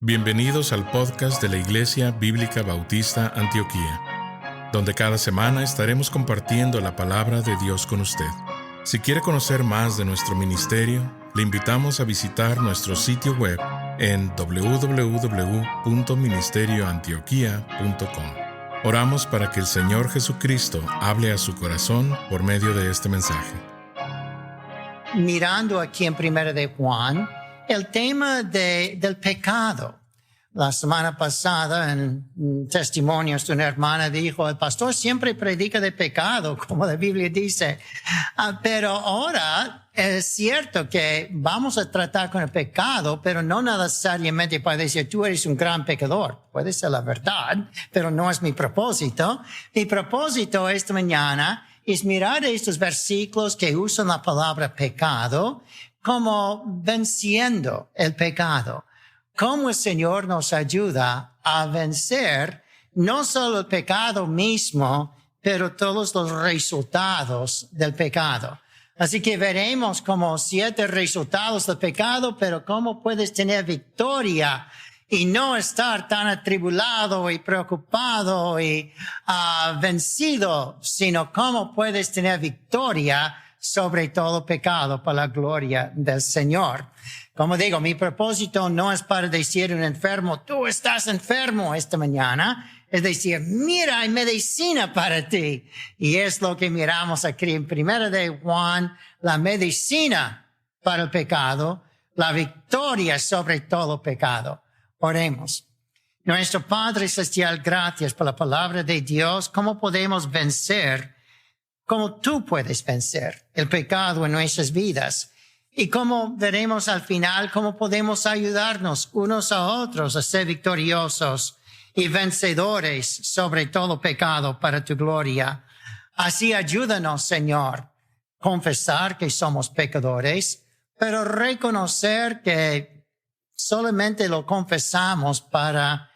Bienvenidos al podcast de la Iglesia Bíblica Bautista Antioquía, donde cada semana estaremos compartiendo la palabra de Dios con usted. Si quiere conocer más de nuestro ministerio, le invitamos a visitar nuestro sitio web en www.ministerioantioquia.com. Oramos para que el Señor Jesucristo hable a su corazón por medio de este mensaje. Mirando aquí en Primera de Juan, el tema del pecado. La semana pasada, en testimonios de una hermana dijo, el pastor siempre predica de pecado, como la Biblia dice. Pero ahora es cierto que vamos a tratar con el pecado, pero no necesariamente para decir, tú eres un gran pecador. Puede ser la verdad, pero no es mi propósito. Mi propósito esta mañana es mirar estos versículos que usan la palabra pecado como venciendo el pecado. Cómo el Señor nos ayuda a vencer no solo el pecado mismo, pero todos los resultados del pecado. Así que veremos como 7 resultados del pecado, pero cómo puedes tener victoria y no estar tan atribulado y preocupado y vencido, sino cómo puedes tener victoria sobre todo pecado para la gloria del Señor. Como digo, mi propósito no es para decir a un enfermo, tú estás enfermo esta mañana. Es decir, mira, hay medicina para ti. Y es lo que miramos aquí en Primera de Juan, la medicina para el pecado, la victoria sobre todo pecado. Oremos. Nuestro Padre Celestial, gracias por la palabra de Dios. ¿Cómo podemos vencer? ¿Cómo tú puedes vencer el pecado en nuestras vidas? Y cómo veremos al final, cómo podemos ayudarnos unos a otros a ser victoriosos y vencedores sobre todo pecado para tu gloria. Así ayúdanos, Señor, confesar que somos pecadores, pero reconocer que solamente lo confesamos para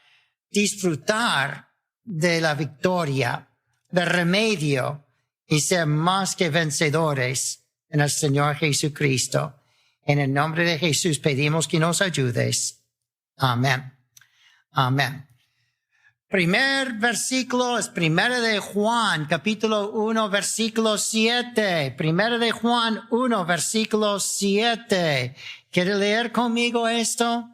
disfrutar de la victoria, del remedio, y ser más que vencedores en el Señor Jesucristo. En el nombre de Jesús pedimos que nos ayudes. Amén. Amén. Primer versículo es Primera de Juan, capítulo 1, versículo 7. Primera de Juan 1, versículo 7. ¿Quiere leer conmigo esto?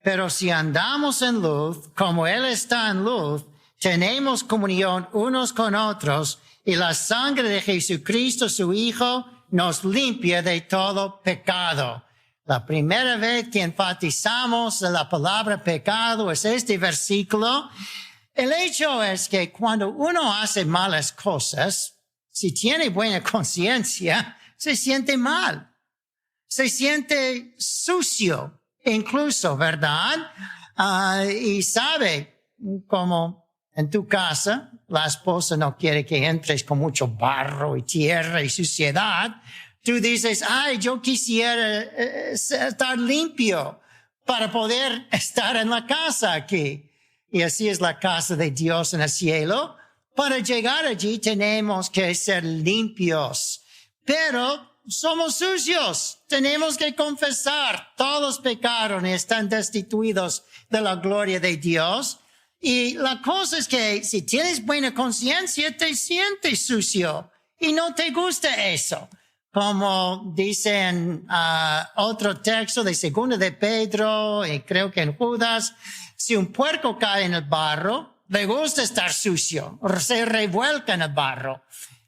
Pero si andamos en luz, como Él está en luz, tenemos comunión unos con otros, y la sangre de Jesucristo, su Hijo, nos limpia de todo pecado. La primera vez que enfatizamos la palabra pecado es este versículo. El hecho es que cuando uno hace malas cosas, si tiene buena conciencia, se siente mal. Se siente sucio, incluso, ¿verdad? Y sabe como en tu casa, la esposa no quiere que entres con mucho barro y tierra y suciedad. Tú dices, ay, yo quisiera estar limpio para poder estar en la casa aquí. Y así es la casa de Dios en el cielo. Para llegar allí tenemos que ser limpios. Pero somos sucios. Tenemos que confesar. Todos pecaron y están destituidos de la gloria de Dios. Y la cosa es que si tienes buena conciencia, te sientes sucio y no te gusta eso. Como dice en otro texto de Segunda de Pedro y creo que en Judas, si un puerco cae en el barro, le gusta estar sucio, se revuelca en el barro.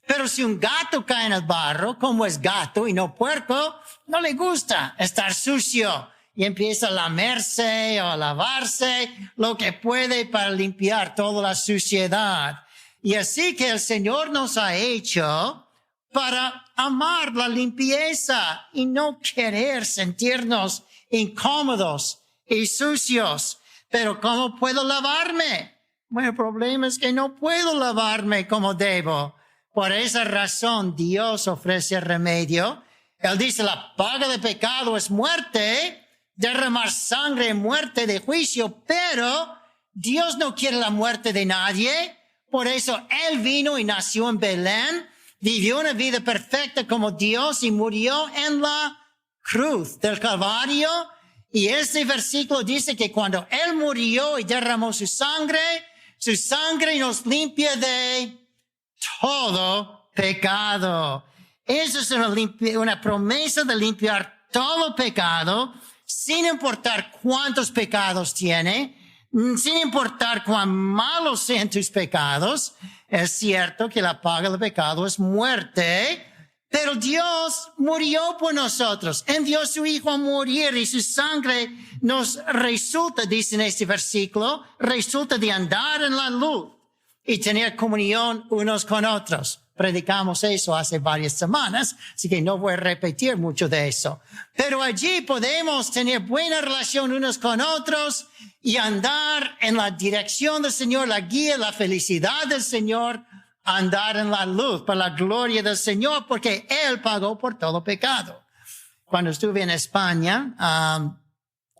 Pero si un gato cae en el barro, como es gato y no puerco, no le gusta estar sucio. Y empieza a lamerse o a lavarse lo que puede para limpiar toda la suciedad. Y así que el Señor nos ha hecho para amar la limpieza y no querer sentirnos incómodos y sucios. Pero ¿cómo puedo lavarme? Bueno, el problema es que no puedo lavarme como debo. Por esa razón Dios ofrece remedio. Él dice, la paga de pecado es muerte, derramar sangre y muerte de juicio, pero Dios no quiere la muerte de nadie. Por eso Él vino y nació en Belén, vivió una vida perfecta como Dios y murió en la cruz del Calvario Y este versículo dice que cuando Él murió y derramó su sangre nos limpia de todo pecado. Eso es una promesa de limpiar todo pecado, sin importar cuántos pecados tiene, sin importar cuán malos sean tus pecados. Es cierto que la paga del pecado es muerte, pero Dios murió por nosotros, envió a su Hijo a morir y su sangre nos resulta, dice en este versículo, resulta de andar en la luz y tener comunión unos con otros. Predicamos eso hace varias semanas, así que no voy a repetir mucho de eso. Pero allí podemos tener buena relación unos con otros y andar en la dirección del Señor, la guía, la felicidad del Señor, andar en la luz para la gloria del Señor, porque Él pagó por todo pecado. Cuando estuve en España,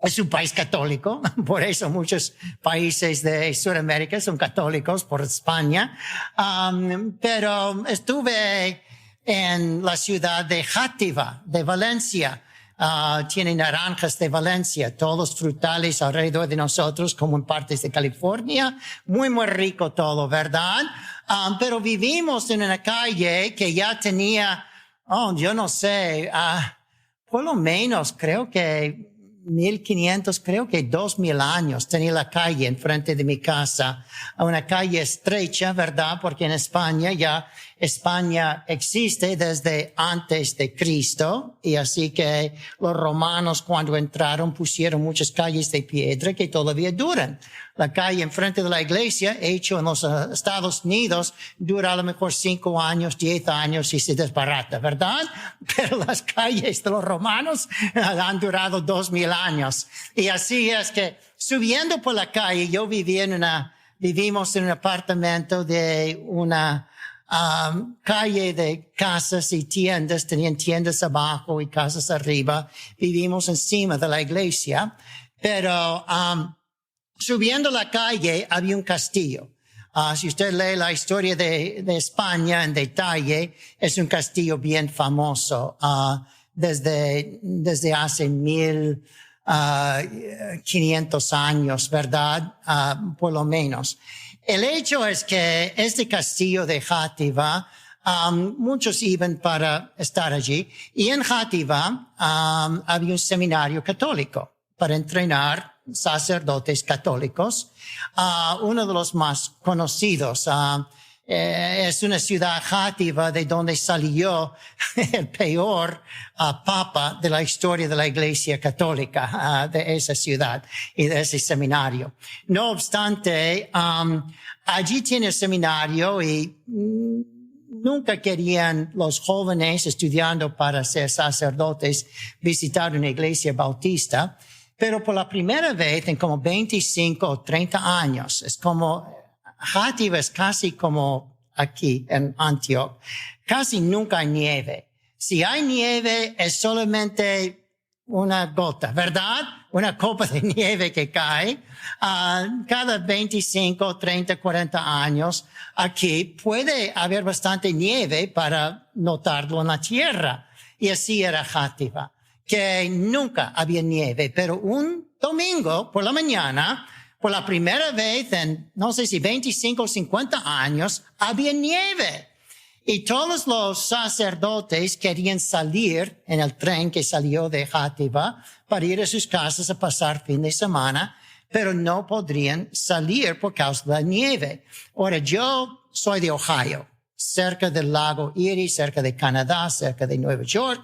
es un país católico, por eso muchos países de Sudamérica son católicos por España. Pero estuve en la ciudad de Játiva, de Valencia. Tiene naranjas de Valencia, todos frutales alrededor de nosotros, como en partes de California. Muy, muy rico todo, ¿verdad? Pero vivimos en una calle que ya tenía, yo no sé, por lo menos creo que 1500, creo que 2000 años tenía la calle enfrente de mi casa, una calle estrecha, ¿verdad? Porque en España existe desde antes de Cristo, y así que los romanos cuando entraron pusieron muchas calles de piedra que todavía duran. La calle enfrente de la iglesia, hecho en los Estados Unidos, dura a lo mejor 5 años, 10 años y se desbarata, ¿verdad? Pero las calles de los romanos han durado 2000 años. Y así es que subiendo por la calle, vivimos en un apartamento de una calle de casas y tiendas, tenían tiendas abajo y casas arriba. Vivimos encima de la iglesia, pero subiendo la calle había un castillo. Si usted lee la historia de España en detalle, es un castillo bien famoso, desde hace 1500 años, ¿verdad? Por lo menos. El hecho es que este castillo de Játiva, muchos iban para estar allí, y en Játiva había un seminario católico para entrenar sacerdotes católicos. Uno de los más conocidos es una ciudad, Játiva, de donde salió el peor papa de la historia de la Iglesia Católica, de esa ciudad y de ese seminario. No obstante, allí tiene el seminario y nunca querían los jóvenes estudiando para ser sacerdotes visitar una iglesia bautista. Pero por la primera vez en como 25 o 30 años, es como, Játiva es casi como aquí en Antioch, casi nunca hay nieve. Si hay nieve es solamente una gota, ¿verdad? Una copa de nieve que cae. Cada 25, 30, 40 años aquí puede haber bastante nieve para notarlo en la tierra. Y así era Játiva, que nunca había nieve, pero un domingo por la mañana, por la primera vez en, no sé si 25 o 50 años, había nieve. Y todos los sacerdotes querían salir en el tren que salió de Játiva para ir a sus casas a pasar fin de semana, pero no podrían salir por causa de la nieve. Ahora, yo soy de Ohio, cerca del lago Erie, cerca de Canadá, cerca de Nueva York,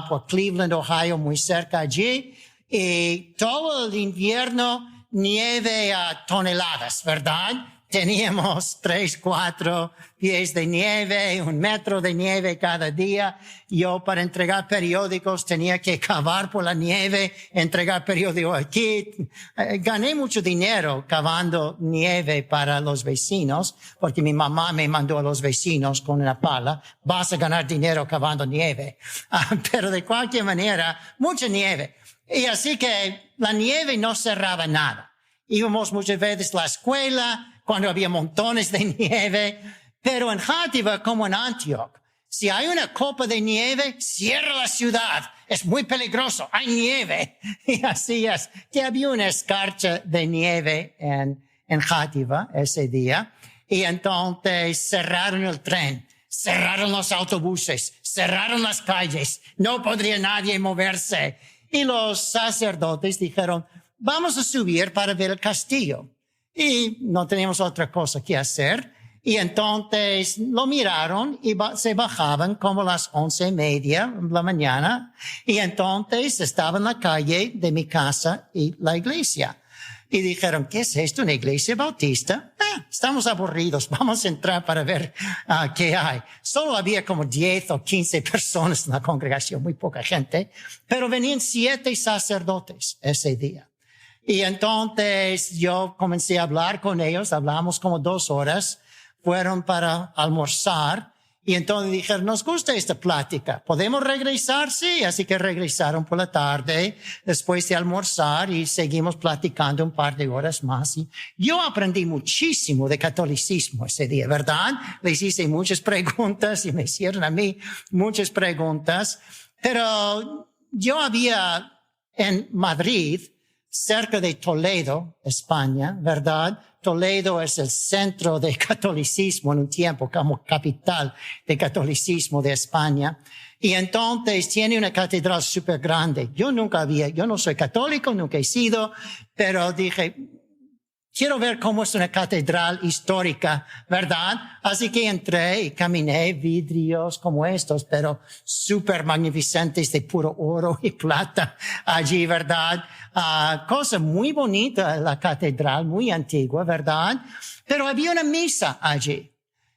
por Cleveland, Ohio, muy cerca allí. Y todo el invierno, nieve a toneladas, ¿verdad? Teníamos 3, 4 pies de nieve, 1 metro de nieve cada día. Yo, para entregar periódicos, tenía que cavar por la nieve, entregar periódicos aquí. Gané mucho dinero cavando nieve para los vecinos, porque mi mamá me mandó a los vecinos con una pala. Vas a ganar dinero cavando nieve. Pero de cualquier manera, mucha nieve. Y así que la nieve no cerraba nada. Íbamos muchas veces a la escuela cuando había montones de nieve, pero en Játiva como en Antioch, si hay una copa de nieve, cierra la ciudad. es muy peligroso, hay nieve. Y así es, que había una escarcha de nieve en Játiva ese día. Y entonces cerraron el tren, cerraron los autobuses, cerraron las calles, no podría nadie moverse. Y los sacerdotes dijeron, vamos a subir para ver el castillo. Y no teníamos otra cosa que hacer. Y entonces lo miraron y se bajaban como las 11:30 de la mañana. Y entonces estaba en la calle de mi casa y la iglesia. Y dijeron, ¿qué es esto? ¿Una iglesia bautista? Estamos aburridos. Vamos a entrar para ver qué hay. Solo había como 10 o 15 personas en la congregación, muy poca gente. Pero venían 7 sacerdotes ese día. Y entonces yo comencé a hablar con ellos. Hablamos como 2 horas. Fueron para almorzar. Y entonces dijeron, nos gusta esta plática. ¿Podemos regresar? Sí. Así que regresaron por la tarde después de almorzar y seguimos platicando un par de horas más. Y yo aprendí muchísimo de catolicismo ese día, ¿verdad? Les hice muchas preguntas y me hicieron a mí muchas preguntas. Pero yo había en Madrid, cerca de Toledo, España, ¿verdad? Toledo es el centro de catolicismo en un tiempo, como capital de catolicismo de España. Y entonces tiene una catedral súper grande. Yo no soy católico, nunca he sido, pero dije, quiero ver cómo es una catedral histórica, ¿verdad? Así que entré y caminé, vidrios como estos, pero súper magnificentes de puro oro y plata allí, ¿verdad? Cosa muy bonita la catedral, muy antigua, ¿verdad? Pero había una misa allí.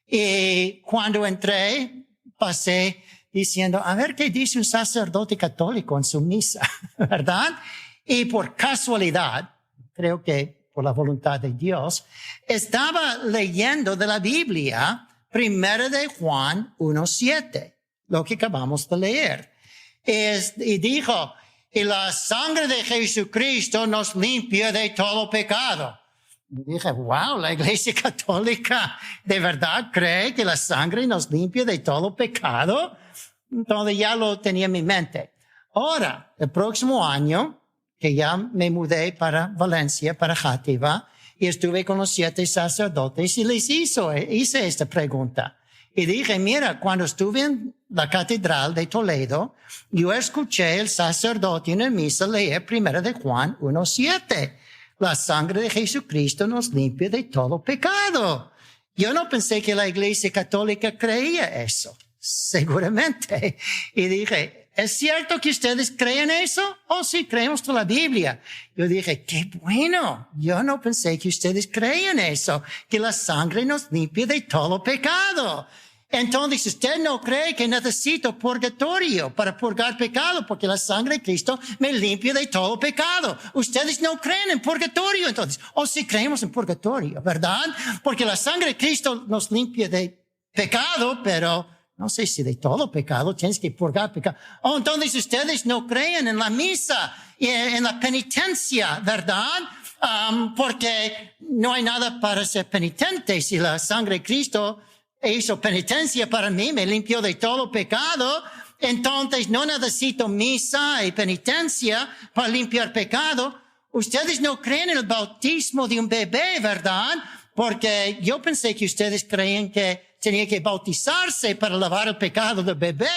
Y cuando entré, pasé diciendo, a ver qué dice un sacerdote católico en su misa, ¿verdad? Y por casualidad, creo que por la voluntad de Dios, estaba leyendo de la Biblia, 1 de Juan 1:7, lo que acabamos de leer. Y dijo, y la sangre de Jesucristo nos limpia de todo pecado. Y dije, wow, la Iglesia Católica de verdad cree que la sangre nos limpia de todo pecado. Entonces ya lo tenía en mi mente. Ahora, el próximo año, que ya me mudé para Valencia, para Játiva, y estuve con los 7 sacerdotes y les hice esta pregunta. Y dije, mira, cuando estuve en la catedral de Toledo, yo escuché el sacerdote en la misa leer 1 de Juan 1:7. La sangre de Jesucristo nos limpia de todo pecado. Yo no pensé que la Iglesia Católica creía eso. Seguramente. Y dije, ¿es cierto que ustedes creen eso? Oh, sí, creemos toda la Biblia. Yo dije, qué bueno. Yo no pensé que ustedes creían eso, que la sangre nos limpia de todo pecado. Entonces, usted no cree que necesito purgatorio para purgar pecado, porque la sangre de Cristo me limpia de todo pecado. Ustedes no creen en purgatorio, entonces. Oh, sí creemos en purgatorio, ¿verdad? Porque la sangre de Cristo nos limpia de pecado, pero no sé si de todo pecado, tienes que purgar pecado. Oh, entonces ustedes no creen en la misa y en la penitencia, ¿verdad? Porque no hay nada para ser penitente. Si la sangre de Cristo hizo penitencia para mí, me limpió de todo pecado, entonces no necesito misa y penitencia para limpiar pecado. Ustedes no creen en el bautismo de un bebé, ¿verdad? Porque yo pensé que ustedes creían que tenía que bautizarse para lavar el pecado del bebé,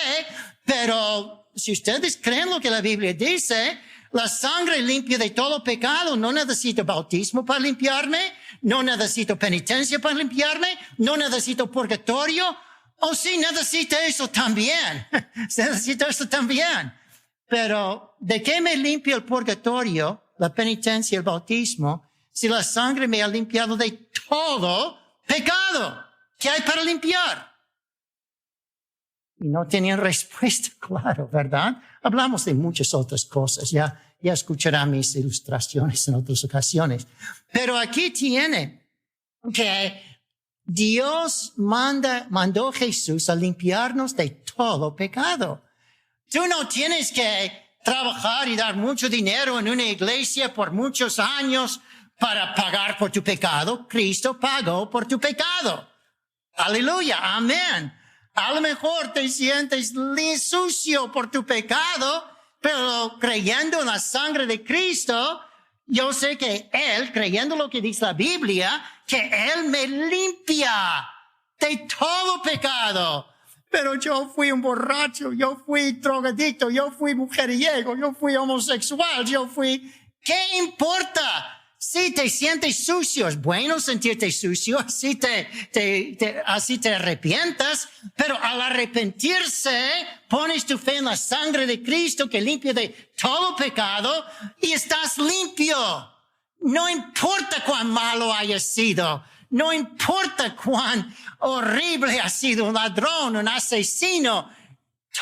pero si ustedes creen lo que la Biblia dice, la sangre limpia de todo pecado, no necesito bautismo para limpiarme, no necesito penitencia para limpiarme, no necesito purgatorio. Oh, sí, necesito eso también. Necesito eso también. Pero, ¿de qué me limpia el purgatorio, la penitencia y el bautismo, si la sangre me ha limpiado de todo pecado? ¿Qué hay para limpiar? Y no tenían respuesta, claro, ¿verdad? Hablamos de muchas otras cosas. Ya escucharán mis ilustraciones en otras ocasiones. Pero aquí tiene que Dios mandó a Jesús a limpiarnos de todo pecado. Tú no tienes que trabajar y dar mucho dinero en una iglesia por muchos años para pagar por tu pecado. Cristo pagó por tu pecado. Aleluya, amén. A lo mejor te sientes sucio por tu pecado, pero creyendo en la sangre de Cristo, yo sé que Él, creyendo lo que dice la Biblia, que Él me limpia de todo pecado. Pero yo fui un borracho, yo fui drogadicto, yo fui mujeriego, yo fui homosexual, ¿qué importa? Si te sientes sucio, es bueno sentirte sucio, así te arrepientas, pero al arrepentirse, pones tu fe en la sangre de Cristo que limpia de todo pecado y estás limpio. No importa cuán malo hayas sido, no importa cuán horrible has sido, un ladrón, un asesino,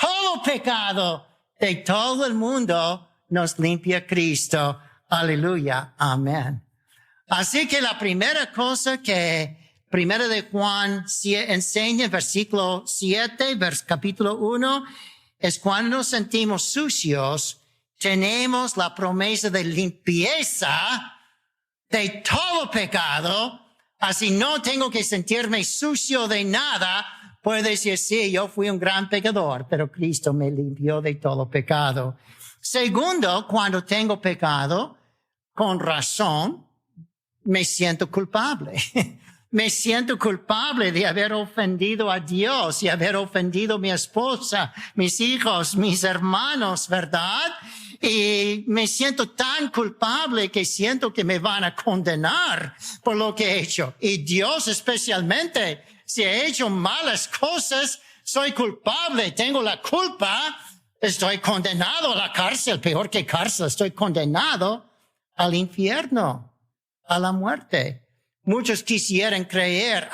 todo pecado de todo el mundo nos limpia Cristo. Aleluya, amén. Así que la primera cosa que Primera de Juan enseña, versículo 7, capítulo 1, es cuando nos sentimos sucios, tenemos la promesa de limpieza de todo pecado. Así no tengo que sentirme sucio de nada. Puedo decir, sí, yo fui un gran pecador, pero Cristo me limpió de todo pecado. Segundo, cuando tengo pecado, con razón, me siento culpable. Me siento culpable de haber ofendido a Dios y haber ofendido a mi esposa, mis hijos, mis hermanos, ¿verdad? Y me siento tan culpable que siento que me van a condenar por lo que he hecho. Y Dios especialmente, si he hecho malas cosas, soy culpable, tengo la culpa, estoy condenado a la cárcel, peor que cárcel, estoy condenado al infierno, a la muerte. Muchos quisieran creer,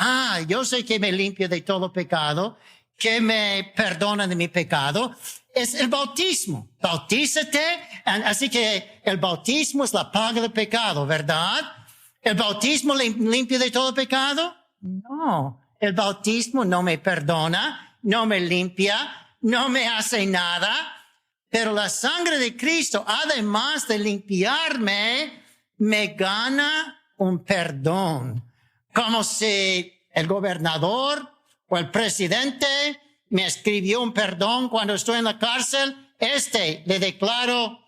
yo sé que me limpia de todo pecado, que me perdona de mi pecado. Es el bautismo. Bautízate. Así que el bautismo es la paga del pecado, ¿verdad? ¿El bautismo limpia de todo pecado? No. El bautismo no me perdona, no me limpia, no me hace nada. Pero la sangre de Cristo, además de limpiarme, me gana un perdón. Como si el gobernador o el presidente me escribió un perdón cuando estoy en la cárcel. Le declaro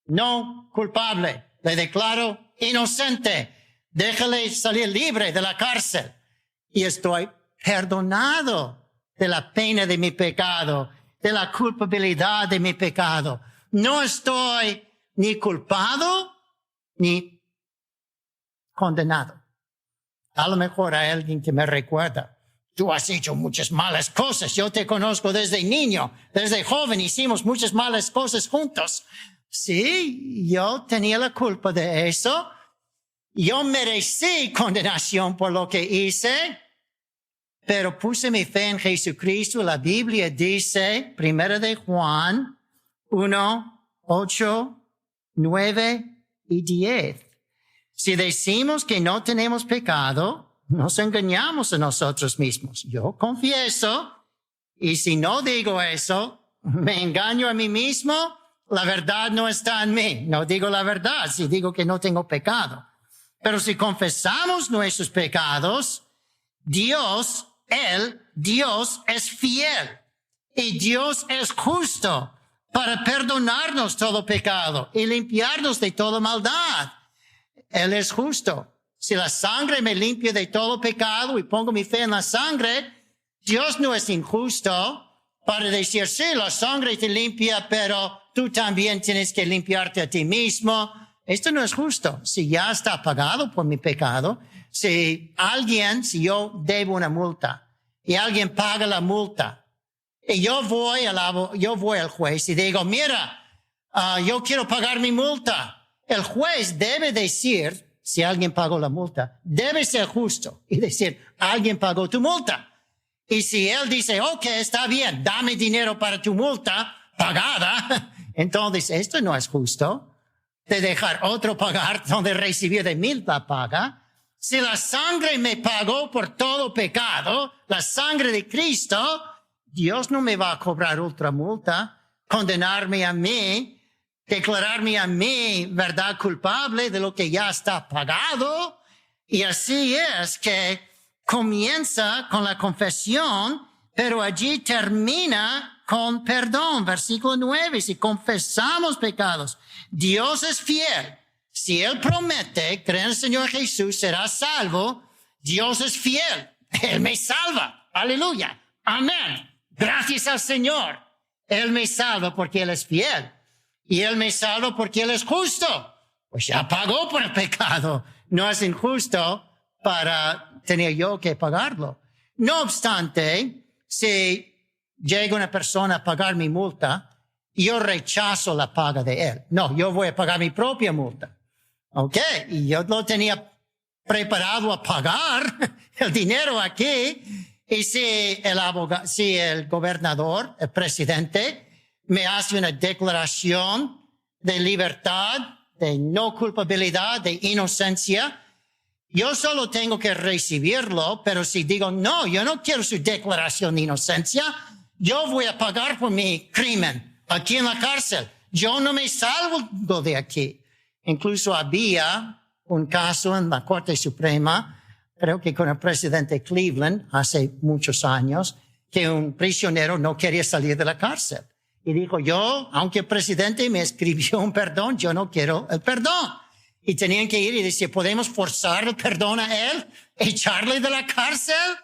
no culpable, le declaro inocente. Déjale salir libre de la cárcel. Y estoy perdonado de la pena de mi pecado, de la culpabilidad de mi pecado. No estoy ni culpado ni condenado. A lo mejor hay alguien que me recuerda, tú has hecho muchas malas cosas, yo te conozco desde niño, desde joven, hicimos muchas malas cosas juntos. Sí, yo tenía la culpa de eso, yo merecí condenación por lo que hice, pero puse mi fe en Jesucristo. La Biblia dice, Primera de Juan 1, 8, 9 y 10. Si decimos que no tenemos pecado, nos engañamos a nosotros mismos. Yo confieso, y si no digo eso, me engaño a mí mismo, la verdad no está en mí. No digo la verdad si digo que no tengo pecado. Pero si confesamos nuestros pecados, Dios es fiel y Dios es justo para perdonarnos todo pecado y limpiarnos de toda maldad. Él es justo. Si la sangre me limpia de todo pecado y pongo mi fe en la sangre, Dios no es injusto para decir, sí, la sangre te limpia, pero tú también tienes que limpiarte a ti mismo. Esto no es justo. Si ya está pagado por mi pecado, si yo debo una multa y alguien paga la multa y yo voy al juez y digo, mira, yo quiero pagar mi multa. El juez debe decir, si alguien pagó la multa, debe ser justo y decir, alguien pagó tu multa. Y si él dice, ok, está bien, dame dinero para tu multa pagada, entonces esto no es justo de dejar otro pagar donde recibió de 1,000 la paga. Si la sangre me pagó por todo pecado, la sangre de Cristo, Dios no me va a cobrar otra multa, condenarme a mí, declararme a mí verdad culpable de lo que ya está pagado. Y así es que comienza con la confesión, pero allí termina con perdón. Versículo 9, si confesamos pecados, Dios es fiel. Si Él promete, cree en el Señor Jesús, será salvo. Dios es fiel. Él me salva. Aleluya. Amén. Gracias al Señor. Él me salva porque Él es fiel. Y Él me salva porque Él es justo. Pues ya pagó por el pecado. No es injusto para tener yo que pagarlo. No obstante, si llega una persona a pagar mi multa, yo rechazo la paga de él. No, yo voy a pagar mi propia multa. ¿Ok? Y yo lo tenía preparado a pagar el dinero aquí. Y si el gobernador, el presidente, me hace una declaración de libertad, de no culpabilidad, de inocencia, yo solo tengo que recibirlo, pero si digo, no, yo no quiero su declaración de inocencia, yo voy a pagar por mi crimen aquí en la cárcel. Yo no me salgo de aquí. Incluso había un caso en la Corte Suprema, creo que con el presidente Cleveland, hace muchos años, que un prisionero no quería salir de la cárcel. Y dijo, yo, aunque el presidente me escribió un perdón, yo no quiero el perdón. Y tenían que ir y decir, ¿podemos forzar el perdón a él? ¿Echarle de la cárcel?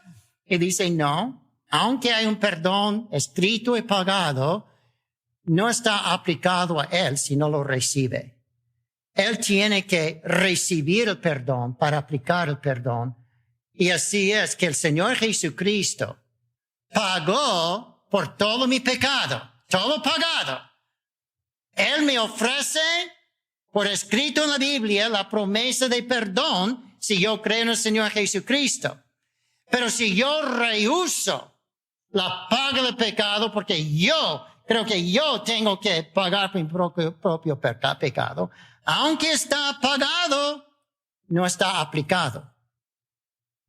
Y dice, no, aunque hay un perdón escrito y pagado, no está aplicado a él si no lo recibe. Él tiene que recibir el perdón para aplicar el perdón. Y así es que el Señor Jesucristo pagó por todo mi pecado, todo pagado. Él me ofrece por escrito en la Biblia la promesa de perdón si yo creo en el Señor Jesucristo. Pero si yo rehúso la paga del pecado porque yo creo que yo tengo que pagar por mi propio pecado, aunque está pagado, no está aplicado.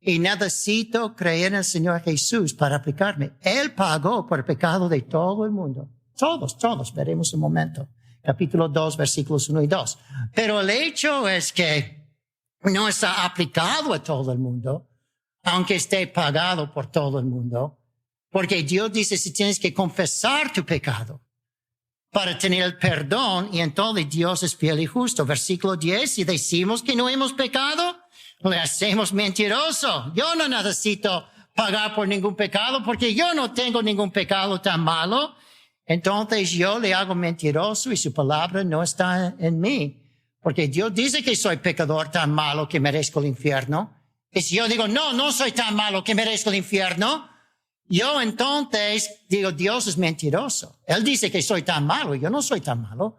Y necesito creer en el Señor Jesús para aplicarme. Él pagó por el pecado de todo el mundo. Todos, veremos un momento. Capítulo 2, versículos 1 y 2. Pero el hecho es que no está aplicado a todo el mundo, aunque esté pagado por todo el mundo, porque Dios dice si tienes que confesar tu pecado para tener el perdón, y entonces Dios es fiel y justo. Versículo 10, si decimos que no hemos pecado, le hacemos mentiroso. Yo no necesito pagar por ningún pecado porque yo no tengo ningún pecado tan malo. Entonces yo le hago mentiroso y su palabra no está en mí. Porque Dios dice que soy pecador tan malo que merezco el infierno. Y si yo digo, no soy tan malo que merezco el infierno, yo entonces digo, Dios es mentiroso. Él dice que soy tan malo, yo no soy tan malo.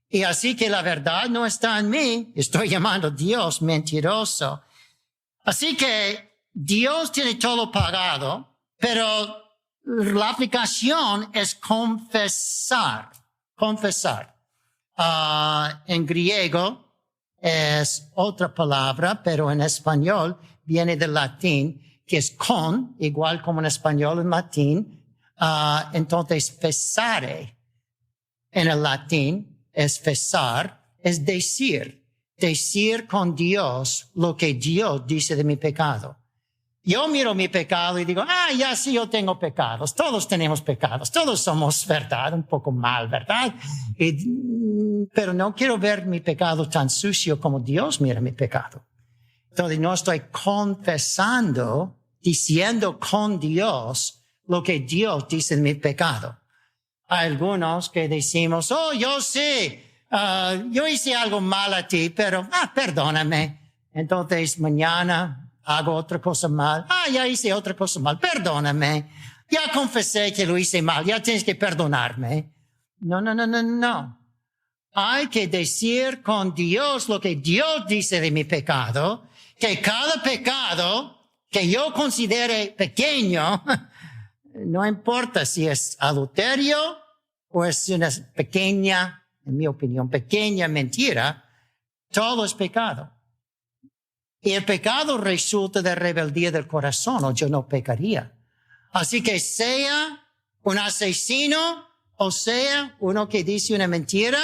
Y así que la verdad no está en mí. Estoy llamando a Dios mentiroso. Así que Dios tiene todo pagado, pero la aplicación es confesar. En griego es otra palabra, pero en español viene del latín, que es con, igual como en español en latín. Entonces, fesare en el latín es fesar, es decir con Dios lo que Dios dice de mi pecado. Yo miro mi pecado y digo, ya sí, yo tengo pecados. Todos tenemos pecados. Todos somos, ¿verdad? Un poco mal, ¿verdad? Pero no quiero ver mi pecado tan sucio como Dios mira mi pecado. Entonces no estoy confesando, diciendo con Dios lo que Dios dice de mi pecado. Hay algunos que decimos, yo sí, yo hice algo mal a ti, pero perdóname. Entonces mañana hago otra cosa mal. Ya hice otra cosa mal, perdóname. Ya confesé que lo hice mal, ya tienes que perdonarme. No. Hay que decir con Dios lo que Dios dice de mi pecado, que cada pecado que yo considere pequeño, no importa si es adulterio o es una pequeña, en mi opinión, pequeña mentira, todo es pecado. Y el pecado resulta de rebeldía del corazón, o yo no pecaría. Así que sea un asesino o sea uno que dice una mentira,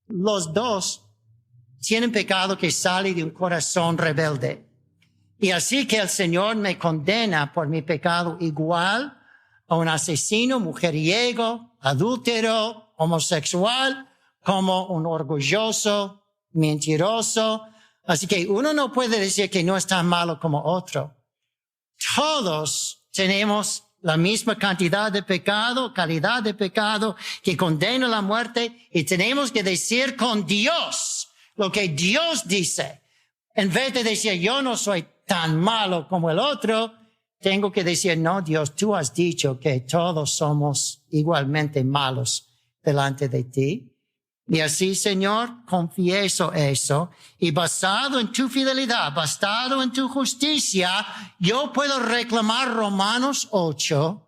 los dos tienen pecado que sale de un corazón rebelde. Y así que el Señor me condena por mi pecado igual a un asesino, mujeriego, adúltero, homosexual, como un orgulloso, mentiroso. Así que uno no puede decir que no es tan malo como otro. Todos tenemos la misma cantidad de pecado, calidad de pecado que condena a la muerte, y tenemos que decir con Dios lo que Dios dice. En vez de decir yo no soy tan malo como el otro, tengo que decir no, Dios, tú has dicho que todos somos igualmente malos delante de ti. Y así, Señor, confieso eso, y basado en tu fidelidad, basado en tu justicia, yo puedo reclamar Romanos 8,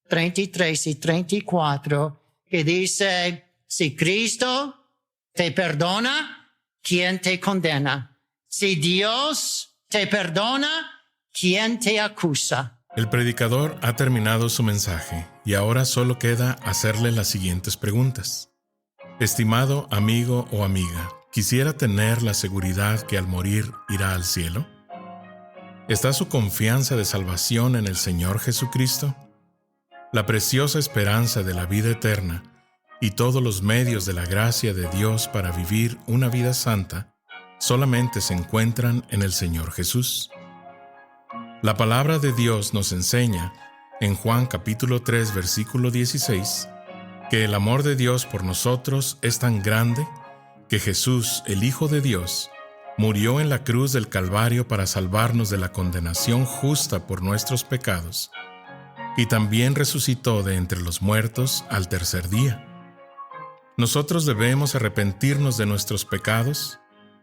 33 y 34, que dice, si Cristo te perdona, ¿quién te condena? Si Dios te perdona, ¿quién te acusa? El predicador ha terminado su mensaje y ahora solo queda hacerle las siguientes preguntas. Estimado amigo o amiga, ¿quisiera tener la seguridad que al morir irá al cielo? ¿Está su confianza de salvación en el Señor Jesucristo? La preciosa esperanza de la vida eterna y todos los medios de la gracia de Dios para vivir una vida santa solamente se encuentran en el Señor Jesús. La palabra de Dios nos enseña, en Juan capítulo 3, versículo 16, que el amor de Dios por nosotros es tan grande que Jesús, el Hijo de Dios, murió en la cruz del Calvario para salvarnos de la condenación justa por nuestros pecados, y también resucitó de entre los muertos al tercer día. Nosotros debemos arrepentirnos de nuestros pecados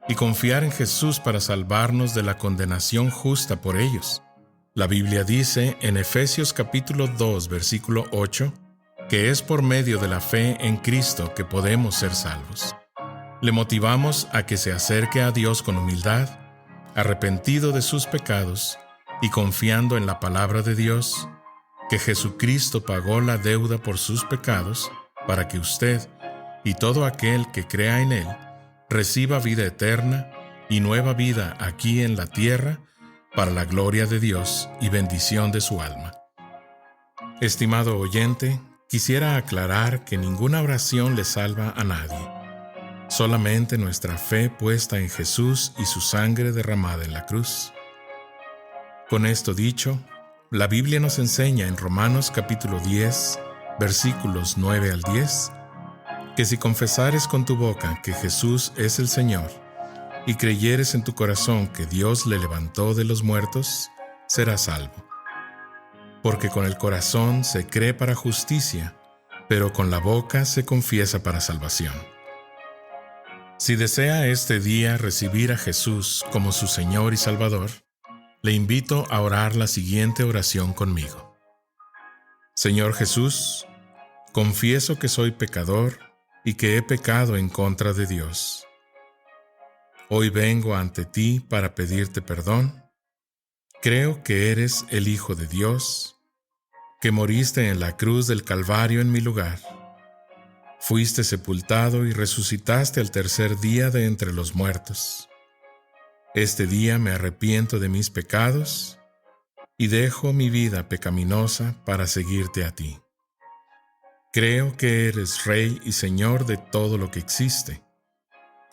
y confiar en Jesús para salvarnos de la condenación justa por ellos. La Biblia dice en Efesios capítulo 2, versículo 8, que es por medio de la fe en Cristo que podemos ser salvos. Le motivamos a que se acerque a Dios con humildad, arrepentido de sus pecados y confiando en la palabra de Dios, que Jesucristo pagó la deuda por sus pecados para que usted y todo aquel que crea en Él reciba vida eterna y nueva vida aquí en la tierra para la gloria de Dios y bendición de su alma. Estimado oyente, quisiera aclarar que ninguna oración le salva a nadie. Solamente nuestra fe puesta en Jesús y su sangre derramada en la cruz. Con esto dicho, la Biblia nos enseña en Romanos capítulo 10, versículos 9 al 10, que si confesares con tu boca que Jesús es el Señor y creyeres en tu corazón que Dios le levantó de los muertos, serás salvo. Porque con el corazón se cree para justicia, pero con la boca se confiesa para salvación. Si desea este día recibir a Jesús como su Señor y Salvador, le invito a orar la siguiente oración conmigo. Señor Jesús, confieso que soy pecador y que he pecado en contra de Dios. Hoy vengo ante ti para pedirte perdón. Creo que eres el Hijo de Dios, que moriste en la cruz del Calvario en mi lugar. Fuiste sepultado y resucitaste al tercer día de entre los muertos. Este día me arrepiento de mis pecados y dejo mi vida pecaminosa para seguirte a ti. Creo que eres Rey y Señor de todo lo que existe.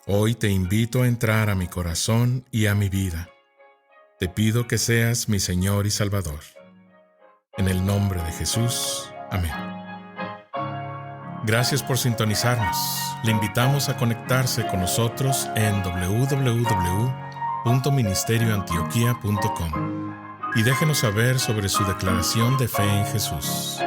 Hoy te invito a entrar a mi corazón y a mi vida. Te pido que seas mi Señor y Salvador. En el nombre de Jesús. Amén. Gracias por sintonizarnos. Le invitamos a conectarse con nosotros en www.ministerioantioquia.com y déjenos saber sobre su declaración de fe en Jesús.